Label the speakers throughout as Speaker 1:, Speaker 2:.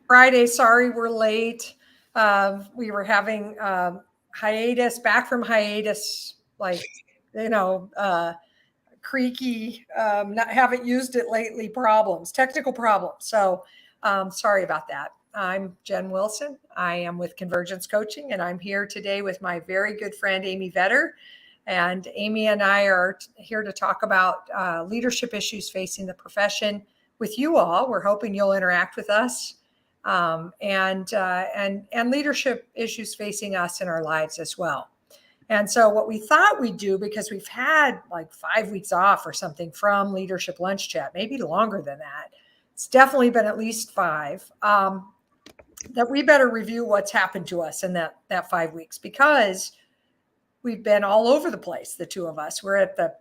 Speaker 1: Friday. Sorry, we're late. We were having hiatus, back from hiatus, like, you know, creaky, haven't used it lately problems, technical problems. So sorry about that. I'm Jen Wilson. I am with Convergence Coaching, and I'm here today with my very good friend, Amy Vetter. And Amy and I are here to talk about leadership issues facing the profession with you all. We're hoping you'll interact with us, and leadership issues facing us in our lives as well. And so what we thought we'd do, because we've had like 5 weeks off or something from Leadership Lunch Chat, maybe longer than that. It's definitely been at least 5. That we better review what's happened to us in that 5 weeks, because we've been all over the place, the two of us. We're at the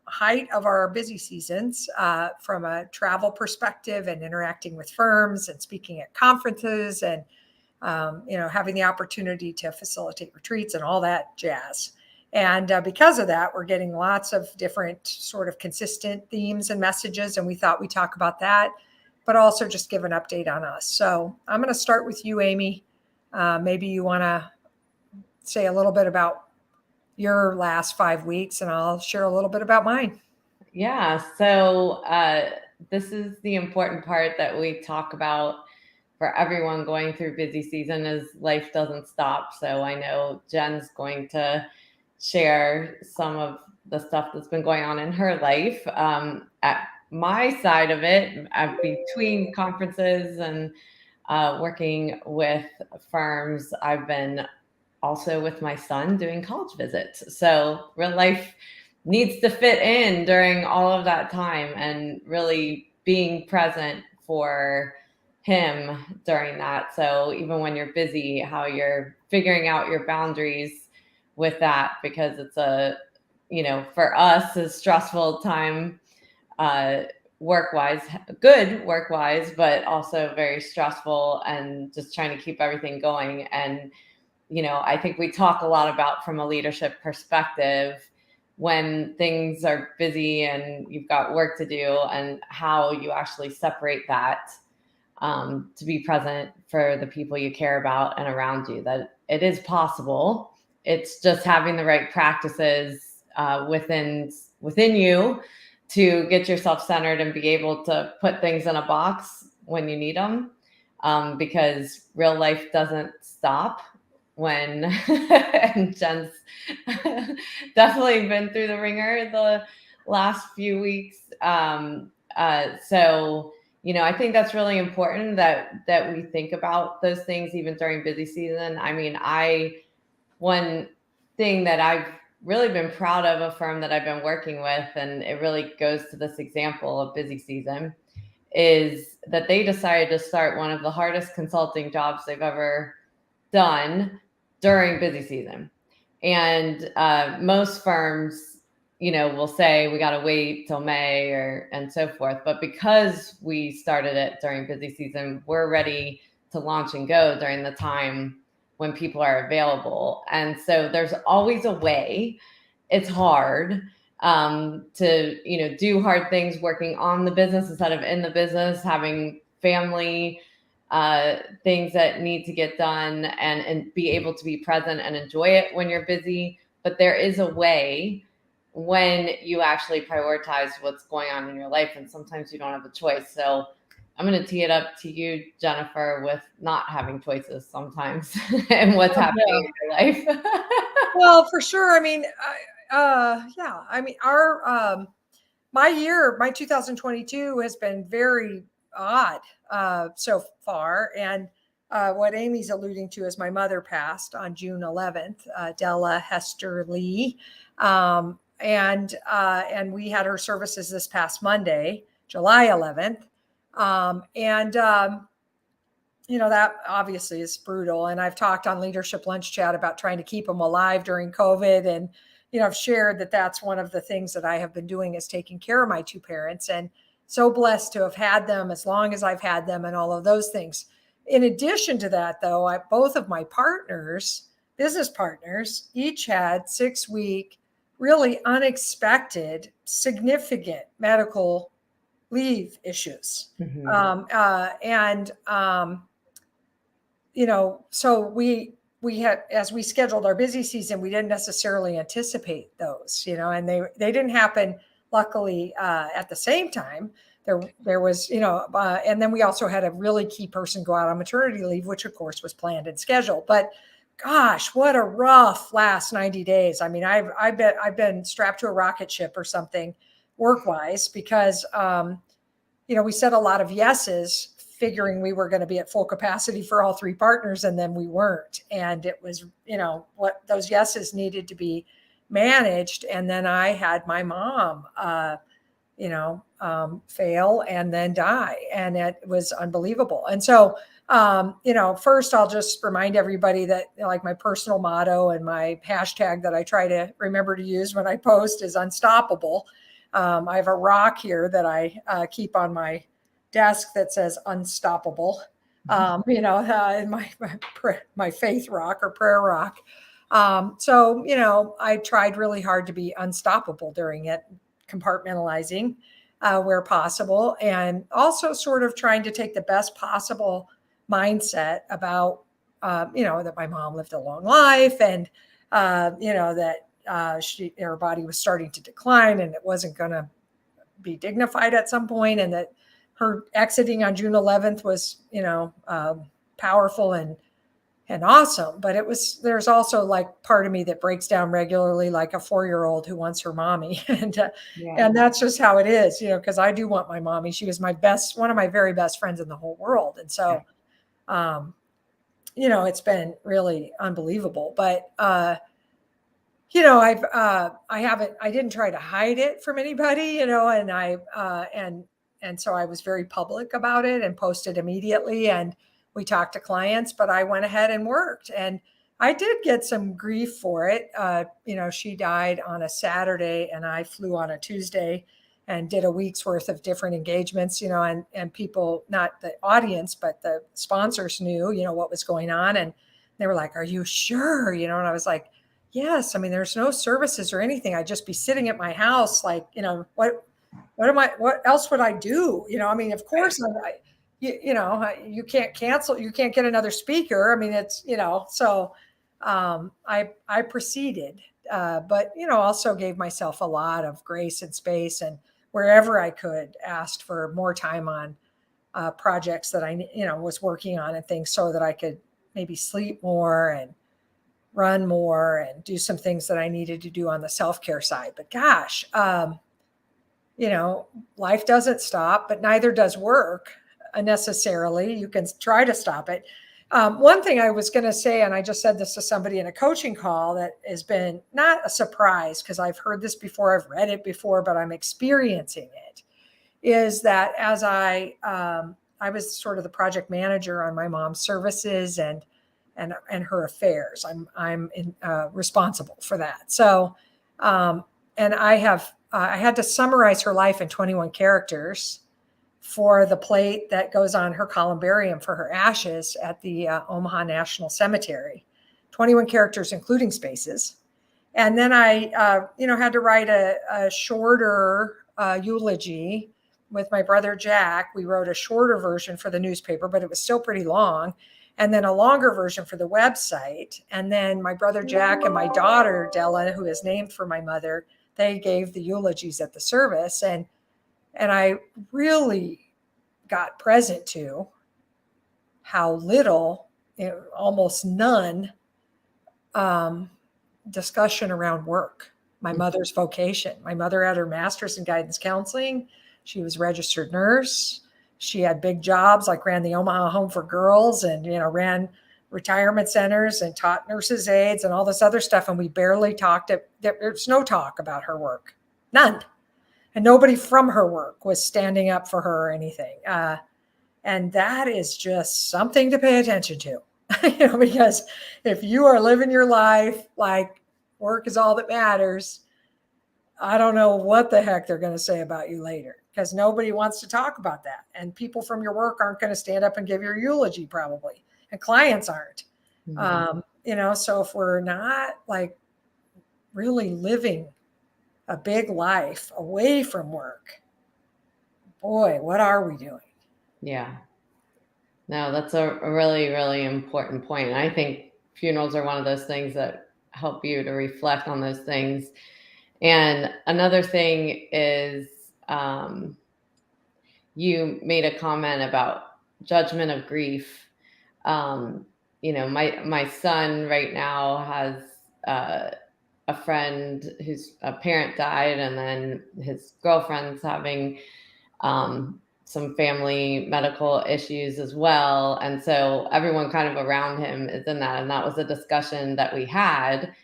Speaker 1: height of our busy seasons from a travel perspective, and interacting with firms and speaking at conferences, and having the opportunity to facilitate retreats and all that jazz. And because of that, we're getting lots of different sort of consistent themes and messages. And we thought we'd talk about that, but also just give an update on us. So I'm going to start with you, Amy. Maybe you want to say a little bit about your last 5 weeks, and I'll share a little bit about mine.
Speaker 2: Yeah. So this is the important part that we talk about for everyone going through busy season, is life doesn't stop. So I know Jen's going to share some of the stuff that's been going on in her life. At my side of it, between conferences and working with firms, I've been also with my son doing college visits. So real life needs to fit in during all of that time, and really being present for him during that. So even when you're busy, how you're figuring out your boundaries with that, because it's for us, a stressful time, work-wise, good work-wise, but also very stressful, and just trying to keep everything going. And I think we talk a lot about, from a leadership perspective, when things are busy and you've got work to do, and how you actually separate that to be present for the people you care about and around you. That it is possible. It's just having the right practices within you to get yourself centered and be able to put things in a box when you need them, because real life doesn't stop. And Jen's definitely been through the ringer the last few weeks. So I think that's really important that we think about those things even during busy season. I mean, one thing that I've really been proud of a firm that I've been working with, and it really goes to this example of busy season, is that they decided to start one of the hardest consulting jobs they've ever done during busy season. And most firms, will say we got to wait till May and so forth. But because we started it during busy season, we're ready to launch and go during the time when people are available. And so there's always a way. It's hard to, do hard things, working on the business instead of in the business, having family things that need to get done, and be able to be present and enjoy it when you're busy. But there is a way when you actually prioritize what's going on in your life, and sometimes you don't have a choice. So I'm going to tee it up to you, Jennifer, with not having choices sometimes and what's happening in your life.
Speaker 1: Well, for sure. I mean, yeah. I mean, my 2022 has been very odd so far. And what Amy's alluding to is my mother passed on June 11th, Della Hester Lee. And we had her services this past Monday, July 11th. That obviously is brutal. And I've talked on Leadership Lunch Chat about trying to keep them alive during COVID. And, I've shared that that's one of the things that I have been doing, is taking care of my two parents, and so blessed to have had them as long as I've had them, and all of those things. In addition to that, though, both of my business partners, each had 6-week, really unexpected, significant medical leave issues.
Speaker 2: Mm-hmm.
Speaker 1: so we had, as we scheduled our busy season, we didn't necessarily anticipate those, and they didn't happen, luckily, at the same time. There was, and then we also had a really key person go out on maternity leave, which of course was planned and scheduled. But gosh, what a rough last 90 days. I mean, I've been strapped to a rocket ship or something work wise, because, we said a lot of yeses, figuring we were going to be at full capacity for all three partners, and then we weren't. And it was, what those yeses needed to be managed. And then I had my mom, fail and then die. And it was unbelievable. And so, first I'll just remind everybody that, like, my personal motto and my hashtag that I try to remember to use when I post is unstoppable. I have a rock here that I keep on my desk that says unstoppable, in my faith rock or prayer rock. So, I tried really hard to be unstoppable during it, compartmentalizing where possible, and also sort of trying to take the best possible mindset about, that my mom lived a long life, and, that her body was starting to decline and it wasn't going to be dignified at some point, and that her exiting on June 11th was, powerful and awesome. But there's also, like, part of me that breaks down regularly, like a 4-year-old who wants her mommy. And that's just how it is, because I do want my mommy. She was one of my very best friends in the whole world. And so, it's been really unbelievable. But, I didn't try to hide it from anybody, and so I was very public about it and posted immediately, and we talked to clients, but I went ahead and worked, and I did get some grief for it. She died on a Saturday and I flew on a Tuesday and did a week's worth of different engagements, and people, not the audience, but the sponsors knew, what was going on. And they were like, "Are you sure?" And I was like, "Yes." I mean, there's no services or anything. I'd just be sitting at my house, like, what else would I do? I mean, of course, you can't cancel, you can't get another speaker. I mean, it's, so I proceeded, but, also gave myself a lot of grace and space, and wherever I could asked for more time on projects that I, was working on and things, so that I could maybe sleep more and run more and do some things that I needed to do on the self-care side. But gosh, life doesn't stop, but neither does work necessarily. You can try to stop it. One thing I was going to say, and I just said this to somebody in a coaching call, that has been not a surprise, because I've heard this before, I've read it before, but I'm experiencing it, is that as I was sort of the project manager on my mom's services and her affairs. I'm responsible for that. So, and I had to summarize her life in 21 characters for the plate that goes on her columbarium for her ashes at the Omaha National Cemetery. 21 characters, including spaces. And then I, had to write a shorter eulogy with my brother Jack. We wrote a shorter version for the newspaper, but it was still pretty long. And then a longer version for the website. And then my brother Jack and my daughter Della, who is named for my mother, they gave the eulogies at the service. And I really got present to how little, almost none, discussion around work. My mother's vocation. My mother had her master's in guidance counseling. She was a registered nurse. She had big jobs, like ran the Omaha Home for Girls and, ran retirement centers and taught nurses' aides and all this other stuff. And we barely talked. There's no talk about her work. None. And nobody from her work was standing up for her or anything. And that is just something to pay attention to, because if you are living your life like work is all that matters, I don't know what the heck they're going to say about you later, because nobody wants to talk about that. And people from your work aren't going to stand up and give your eulogy, probably. And clients aren't. Mm-hmm. So if we're not, like, really living a big life away from work, boy, what are we doing?
Speaker 2: Yeah. No, that's a really, really important point. And I think funerals are one of those things that help you to reflect on those things. And another thing is, you made a comment about judgment of grief. Um, my son right now has uh, a friend whose a parent died, and then his girlfriend's having some family medical issues as well. And so everyone kind of around him is in that. And that was a discussion that we had,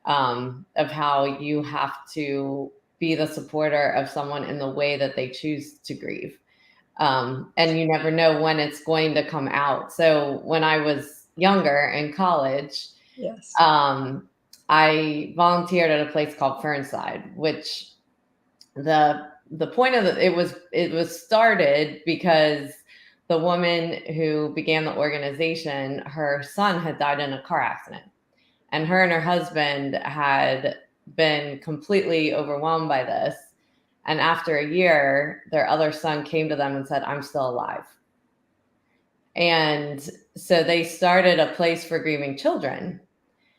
Speaker 2: of how you have to be the supporter of someone in the way that they choose to grieve. And you never know when it's going to come out. So when I was younger in college,
Speaker 1: Yes.
Speaker 2: I volunteered at a place called Fernside, which the point of it was started because the woman who began the organization, her son had died in a car accident, and her husband had been completely overwhelmed by this. And after a year, their other son came to them and said, "I'm still alive." And so they started a place for grieving children.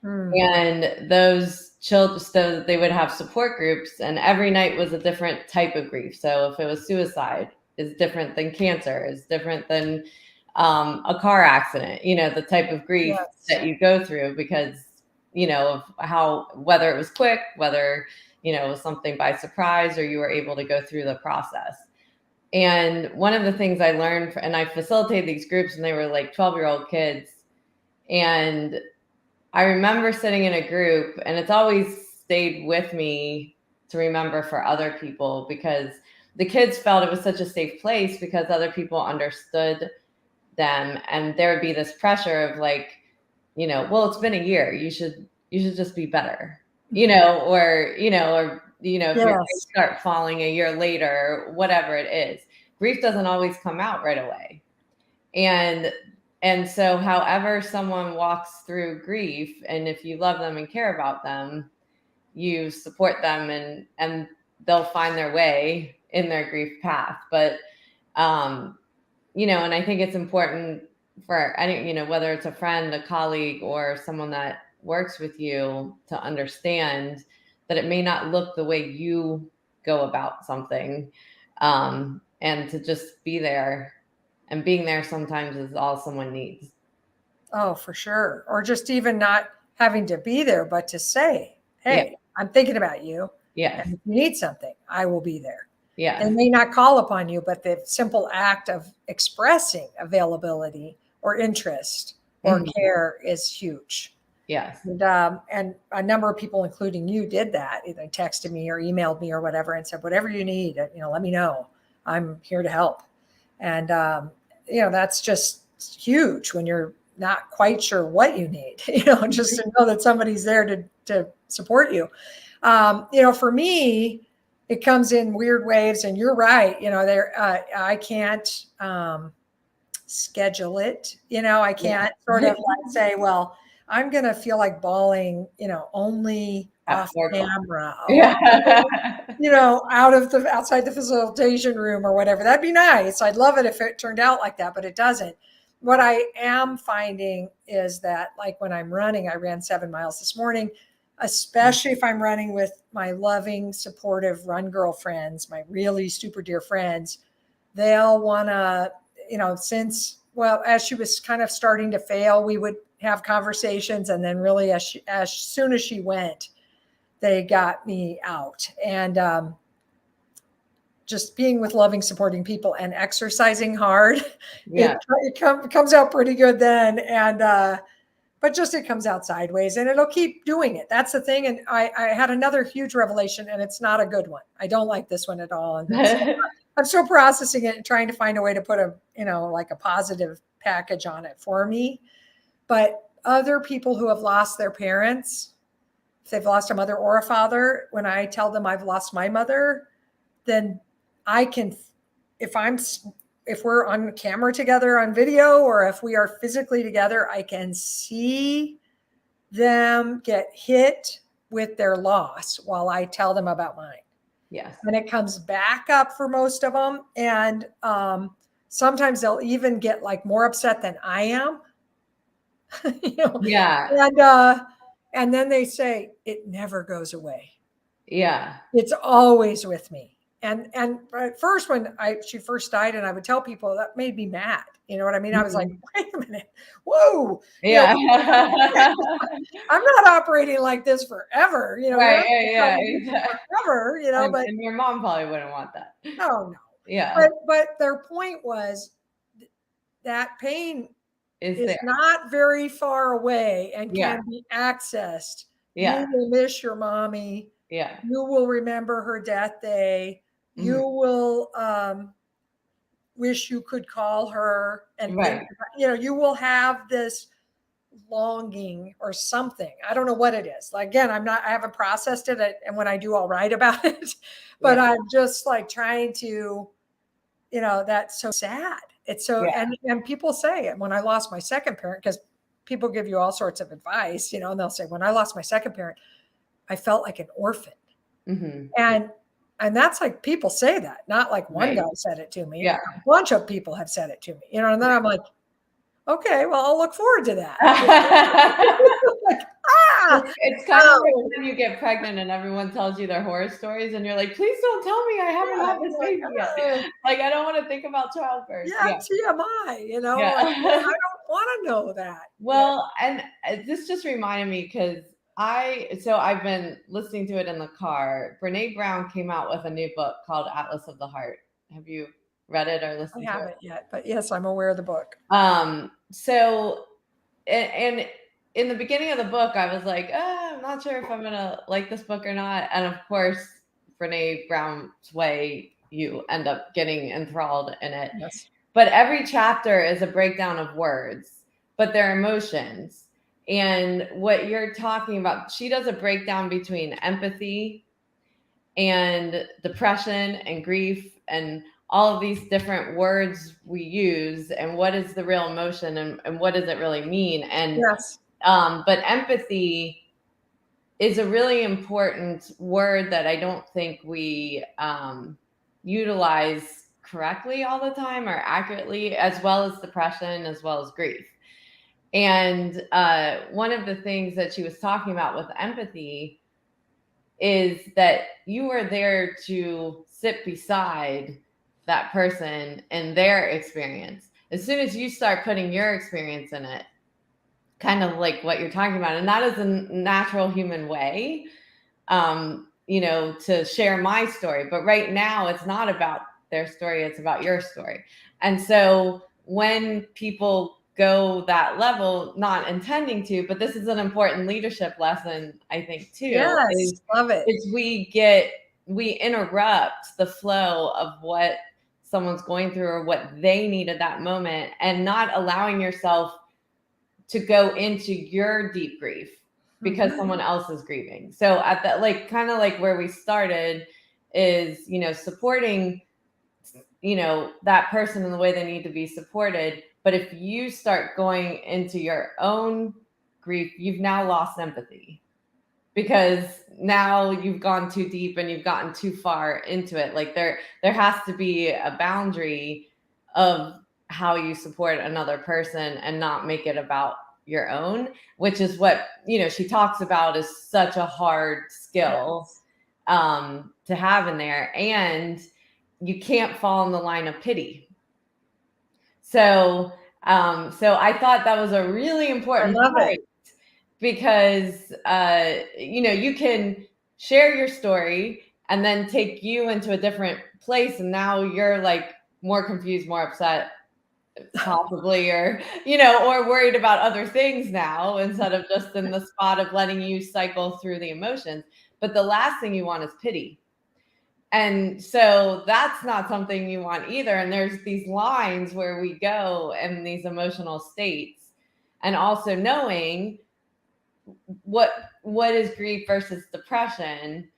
Speaker 1: Mm.
Speaker 2: And those children, so they would have support groups, and every night was a different type of grief. So if it was suicide, is different than cancer, is different than a car accident, the type of grief
Speaker 1: Yes.
Speaker 2: that you go through, because, of how, whether it was quick, whether, it was something by surprise, or you were able to go through the process. And one of the things I learned, and I facilitated these groups, and they were like 12-year-old kids. And I remember sitting in a group, and it's always stayed with me to remember for other people, because the kids felt it was such a safe place because other people understood them. And there would be this pressure of like, well, it's been a year. You should just be better, or if your grades
Speaker 1: Yes.
Speaker 2: start falling a year later, whatever it is, grief doesn't always come out right away. And so however someone walks through grief, and if you love them and care about them, you support them, and they'll find their way in their grief path. But and I think it's important for any, whether it's a friend, a colleague, or someone that works with you, to understand that it may not look the way you go about something, and to just be there. And being there sometimes is all someone needs.
Speaker 1: Oh, for sure. Or just even not having to be there, but to say,
Speaker 2: Yeah.
Speaker 1: "Hey, I'm thinking about you.
Speaker 2: Yes.
Speaker 1: And if you need something, I will be there." They
Speaker 2: Yes.
Speaker 1: may not call upon you, but the simple act of expressing availability or interest or
Speaker 2: Mhm.
Speaker 1: care is huge.
Speaker 2: Yes.
Speaker 1: And a number of people, including you, did that. Either texted me or emailed me or whatever and said, "Whatever you need, let me know. I'm here to help." And that's just huge when you're not quite sure what you need. Just to know that somebody's there to support you. For me, it comes in weird waves, and you're right. I can't schedule it. I can't sort of like say, well, I'm going to feel like bawling, only
Speaker 2: At
Speaker 1: off
Speaker 2: 4 o'clock.
Speaker 1: camera, or,
Speaker 2: Yeah.
Speaker 1: outside the facilitation room or whatever. That'd be nice. I'd love it if it turned out like that, but it doesn't. What I am finding is that, like, when I'm running, I ran 7 miles this morning, especially if I'm running with my loving, supportive run girlfriends, my really super dear friends. They'll want to, as she was kind of starting to fail, we would have conversations. And then really, as soon as she went, they got me out. And just being with loving, supporting people and exercising hard,
Speaker 2: Yeah.
Speaker 1: it comes out pretty good then. And, but just it comes out sideways, and it'll keep doing it. That's the thing. And I had another huge revelation, and it's not a good one. I don't like this one at all. And I'm still processing it and trying to find a way to put like a positive package on it for me. But other people who have lost their parents, if they've lost a mother or a father, when I tell them I've lost my mother, then I can, if we're on camera together on video, or if we are physically together, I can see them get hit with their loss while I tell them about mine.
Speaker 2: Yes.
Speaker 1: And it comes back up for most of them. And sometimes they'll even get like more upset than I am. You know,
Speaker 2: Yeah.
Speaker 1: and then they say it never goes away.
Speaker 2: Yeah.
Speaker 1: It's always with me. And at first, when she first died, and I would tell people, that made me mad. You know what I mean? I was like,
Speaker 2: Mhm.
Speaker 1: wait a minute, whoa, you know,
Speaker 2: Yeah.
Speaker 1: I'm not operating like this forever. You know, you're
Speaker 2: Right.
Speaker 1: not
Speaker 2: Yeah.
Speaker 1: going to tell
Speaker 2: Yeah.
Speaker 1: me this is
Speaker 2: Exactly.
Speaker 1: forever. You know, but
Speaker 2: And your mom probably wouldn't want that.
Speaker 1: no, no.
Speaker 2: Yeah.
Speaker 1: But their point was that pain
Speaker 2: Is
Speaker 1: is
Speaker 2: there?
Speaker 1: not very far away and
Speaker 2: Yeah.
Speaker 1: can be accessed. You
Speaker 2: Yeah.
Speaker 1: will miss your mommy.
Speaker 2: Yeah.
Speaker 1: You will remember her death day. You
Speaker 2: Mhm.
Speaker 1: will wish you could call her and think,
Speaker 2: Right.
Speaker 1: you know, you will have this longing or something. I don't know what it is. Like, again, I haven't processed it. And when I do, I'll write about it. But
Speaker 2: Yeah.
Speaker 1: I'm just like trying to, you know, that's so sad. It's so,
Speaker 2: Yeah.
Speaker 1: and people say it when I lost my second parent, because people give you all sorts of advice, you know, and they'll say, when I lost my second parent, I felt like an orphan.
Speaker 2: Mhm.
Speaker 1: And and that's like people say that, not like one
Speaker 2: Right.
Speaker 1: guy said it to me.
Speaker 2: Yeah.
Speaker 1: A bunch of people have said it to me, you know, and then I'm like, okay, well, I'll look forward to that. You know? Like, ah,
Speaker 2: It's kind of like
Speaker 1: oh,
Speaker 2: when you get pregnant and everyone tells you their horror stories and you're like, please don't tell me I haven't
Speaker 1: yeah,
Speaker 2: had this
Speaker 1: like,
Speaker 2: baby yet. Like, I don't want to think about childbirth.
Speaker 1: yeah,
Speaker 2: Yeah.
Speaker 1: TMI, you know,
Speaker 2: Yeah.
Speaker 1: like I don't want to know that. Yeah.
Speaker 2: Well, and this just reminded me because I've been listening to it in the car. Brene Brown came out with a new book called Atlas of the Heart. Have you read it or
Speaker 1: I
Speaker 2: listened to it?
Speaker 1: haven't yet, but yes, I'm aware of the book.
Speaker 2: So and in the beginning of the book, I was like, I'm not sure if I'm gonna like this book or not. And of course, Brene Brown's way, you end up getting enthralled in it.
Speaker 1: Yes.
Speaker 2: But every chapter is a breakdown of words, but they're emotions. And what you're talking about, she does a breakdown between empathy and depression and grief and all of these different words we use and what is the real emotion and what does it really mean. And
Speaker 1: Yes.
Speaker 2: but empathy is a really important word that I don't think we utilize correctly all the time or accurately, as well as depression, as well as grief. And one of the things that she was talking about with empathy is that you are there to sit beside that person and their experience. As soon as you start putting your experience in it, kind of like what you're talking about, and that is a natural human way, to share my story. But right now, it's not about their story, it's about your story. And so when people go that level, not intending to, but this is an important leadership lesson, I think, too,
Speaker 1: Yes. Love it.
Speaker 2: is we interrupt the flow of what someone's going through or what they need at that moment and not allowing yourself to go into your deep grief because
Speaker 1: Mhm.
Speaker 2: someone else is grieving. So at that, like, kind of like where we started is, supporting, that person in the way they need to be supported. But if you start going into your own grief, you've now lost empathy because now you've gone too deep and you've gotten too far into it. Like there has to be a boundary of how you support another person and not make it about your own, which is what she talks about is such a hard skill
Speaker 1: Yes.
Speaker 2: to have in there. And you can't fall in the line of pity. So I thought that was a really
Speaker 1: I
Speaker 2: important
Speaker 1: love it.
Speaker 2: part because you can share your story and then take you into a different place, and now you're like more confused, more upset, possibly, or or worried about other things now instead of just in the spot of letting you cycle through the emotions. But the last thing you want is pity. And so that's not something you want either. And there's these lines where we go in these emotional states, and also knowing what is grief versus depression.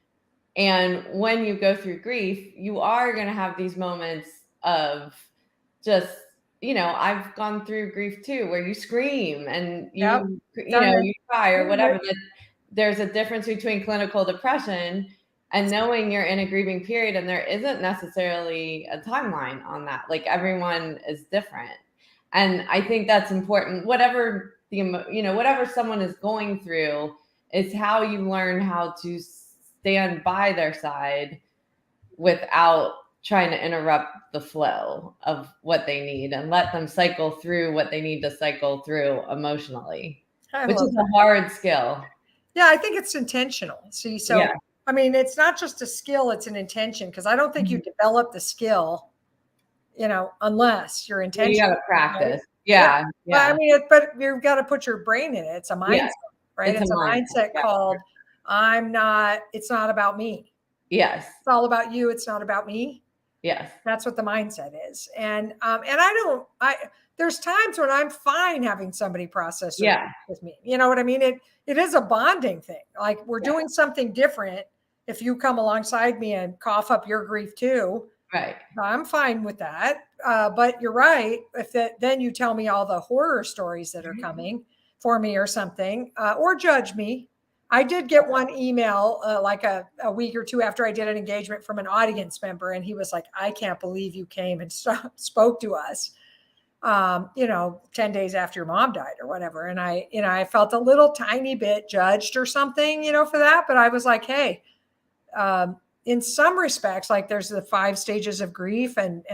Speaker 2: And when you go through grief, you are going to have these moments of just, I've gone through grief too, where you scream and
Speaker 1: Yep.
Speaker 2: you
Speaker 1: Done it.
Speaker 2: you cry or
Speaker 1: Done it.
Speaker 2: whatever. There's a difference between clinical depression And knowing you're in a grieving period and there isn't necessarily a timeline on that. Like everyone is different. And I think that's important. Whatever whatever someone is going through is how you learn how to stand by their side without trying to interrupt the flow of what they need and let them cycle through what they need to cycle through emotionally, which is a hard skill.
Speaker 1: Yeah, I think it's intentional. See, so
Speaker 2: Yeah.
Speaker 1: I mean, it's not just a skill, it's an intention, because I don't think you develop the skill, unless you're
Speaker 2: You
Speaker 1: intentional.
Speaker 2: gotta practice.
Speaker 1: Right?
Speaker 2: Yeah.
Speaker 1: But I
Speaker 2: Yeah.
Speaker 1: mean, but you've got to put your brain in it. It's a mindset, right?
Speaker 2: It's
Speaker 1: It's
Speaker 2: a
Speaker 1: a mindset
Speaker 2: mindset.
Speaker 1: called it's not about me.
Speaker 2: Yes.
Speaker 1: It's all about you. It's not about me.
Speaker 2: Yes.
Speaker 1: That's what the mindset is. And there's times when I'm fine having somebody process with me. You know what I mean? It is a bonding thing. Like we're doing something different. If you come alongside me and cough up your grief too,
Speaker 2: right,
Speaker 1: I'm fine with that. But you're right. Then you tell me all the horror stories that are coming for me or something, or judge me. I did get one email like a week or two after I did an engagement from an audience member, and he was like, "I can't believe you came and spoke to us, 10 days after your mom died or whatever." And I felt a little tiny bit judged or something, for that. But I was like, hey, in some respects, like there's the 5 stages of grief, and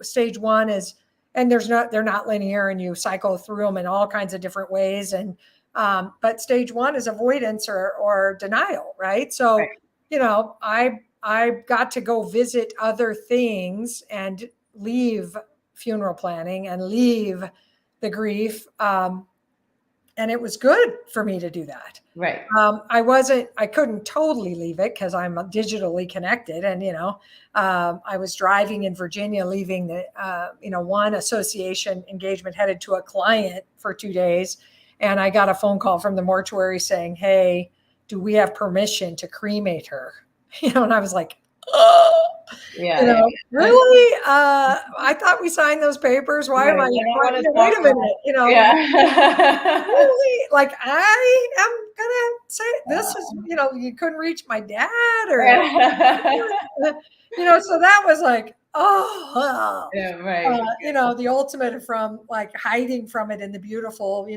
Speaker 1: stage 1 is, and they're not linear, and you cycle through them in all kinds of different ways. And but stage 1 is avoidance or denial, right? So, I got to go visit other things and leave funeral planning and leave the grief. And it was good for me to do that.
Speaker 2: Right.
Speaker 1: I couldn't totally leave it because I'm digitally connected. And, I was driving in Virginia, leaving the, one association engagement, headed to a client for 2 days. And I got a phone call from the mortuary saying, "Hey, do we have permission to cremate her?" And I was like, "Oh, really? I thought we signed those papers. Why am I? Wait a minute, really? Like I am gonna say this is, you couldn't reach my dad, or so that was like, oh,
Speaker 2: right.
Speaker 1: The ultimate from like hiding from it in the beautiful,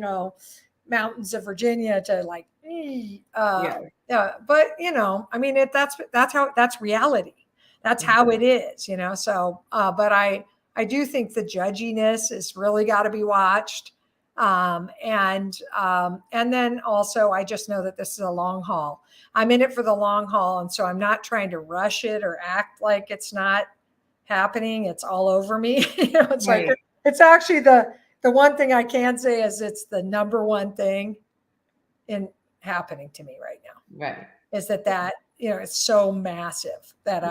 Speaker 1: mountains of Virginia to like, but I mean, that's reality. That's how it is, so, but I do think the judginess is really got to be watched. And then also I just know that this is a long haul. I'm in it for the long haul. And so I'm not trying to rush it or act like it's not happening. It's all over me. It's like, it's actually the one thing I can say is it's the number one thing in happening to me right now.
Speaker 2: Right.
Speaker 1: Is that, it's so massive that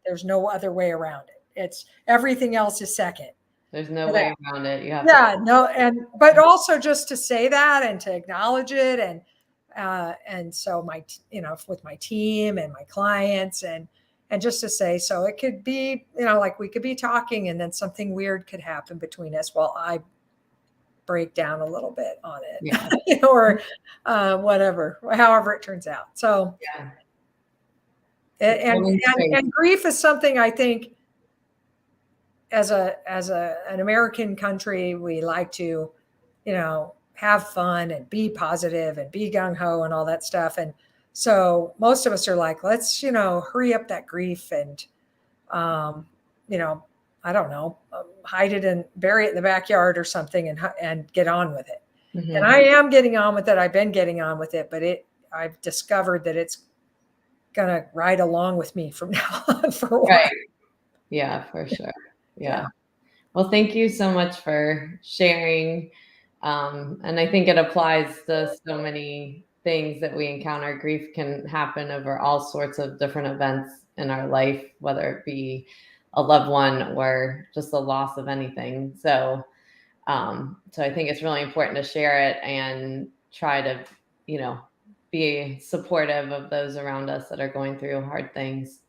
Speaker 1: there's no other way around it. It's everything else is second.
Speaker 2: There's no way around it. You have
Speaker 1: but also just to say that and to acknowledge it. And so with my team and my clients and just to say, so it could be, like we could be talking and then something weird could happen between us while I break down a little bit on it, or whatever, however it turns out. So, and grief is something I think as an American country, we like to, have fun and be positive and be gung ho and all that stuff. And so most of us are like, let's, hurry up that grief and, I don't know, hide it and bury it in the backyard or something and get on with it. Mm-hmm. And I am getting on with it. I've been getting on with it, but I've discovered that it's going to ride along with me from now on for a while.
Speaker 2: Right. Yeah, for sure. Yeah. Well, thank you so much for sharing. And I think it applies to so many things that we encounter. Grief can happen over all sorts of different events in our life, whether it be a loved one or just the loss of anything. So I think it's really important to share it and try to, be supportive of those around us that are going through hard things.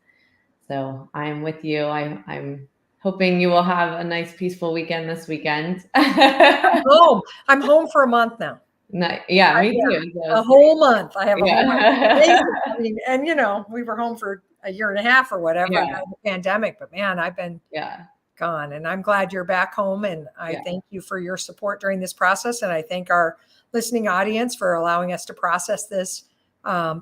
Speaker 2: So I'm with you. I'm hoping you will have a nice, peaceful weekend this weekend.
Speaker 1: I'm home for a month now.
Speaker 2: Me too.
Speaker 1: A whole month. I have a whole month. I mean, and we were home for a year and a half or whatever
Speaker 2: Yeah.
Speaker 1: during the pandemic. But man, I've been
Speaker 2: Yeah.
Speaker 1: gone, and I'm glad you're back home. And I
Speaker 2: Yeah.
Speaker 1: thank you for your support during this process. And I thank our listening audience for allowing us to process this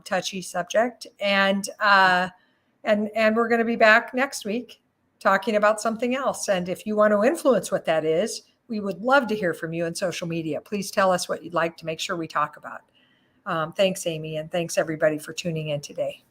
Speaker 1: touchy subject. And we're going to be back next week talking about something else. And if you want to influence what that is, we would love to hear from you on social media. Please tell us what you'd like to make sure we talk about. Thanks, Amy, and thanks everybody for tuning in today.